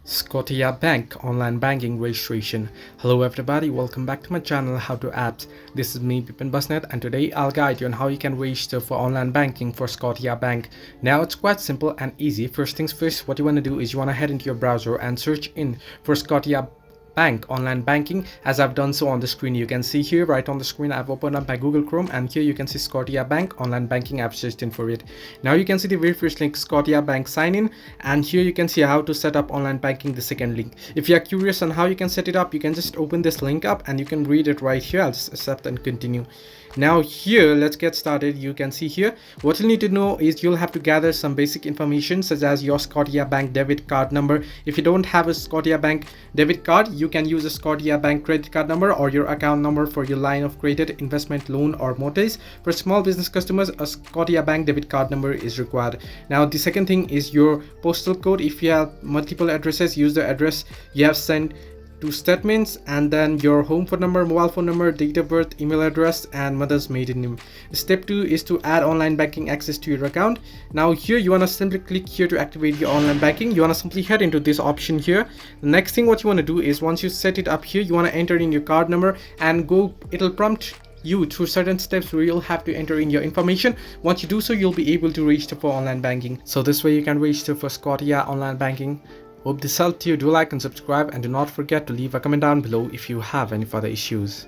Scotiabank online banking registration. Hello everybody, welcome back to my channel How to Apps. This is me Bipin Basnet, and today I'll guide you on how you can register for online banking for Scotiabank. Now it's quite simple and easy. First things first, what you want to do is you want to head into your browser and search in for Scotiabank online banking, as I've done so on the screen. You can see here right on the screen I've opened up my Google Chrome, and here you can see Scotiabank online banking. I've searched in for it. Now you can see the very first link, Scotiabank sign in, and here you can see how to set up online banking, the second link. If you are curious on how you can set it up, you can just open this link up and you can read it right here. I'll just accept and continue. Now here, let's get started. You can see here what you need to know is you'll have to gather some basic information such as your Scotiabank debit card number. If you don't have a Scotiabank debit card, you can use a Scotiabank credit card number or your account number for your line of credit, investment, loan or mortgage. For small business customers, a Scotiabank debit card number is required. Now the second thing is your postal code. If you have multiple addresses, use the address you have sent two statements, and then your home phone number, mobile phone number, date of birth, email address and mother's maiden name. Step 2 is to add online banking access to your account. Now here you want to simply click here to activate your online banking. You want to simply head into this option here. The next thing what you want to do is once you set it up here, you want to enter in your card number and go. It'll prompt you through certain steps where you'll have to enter in your information. Once you do so, you'll be able to register for online banking. So this way you can register for Scotia online banking. Hope this helped you. Do like and subscribe, and do not forget to leave a comment down below if you have any further issues.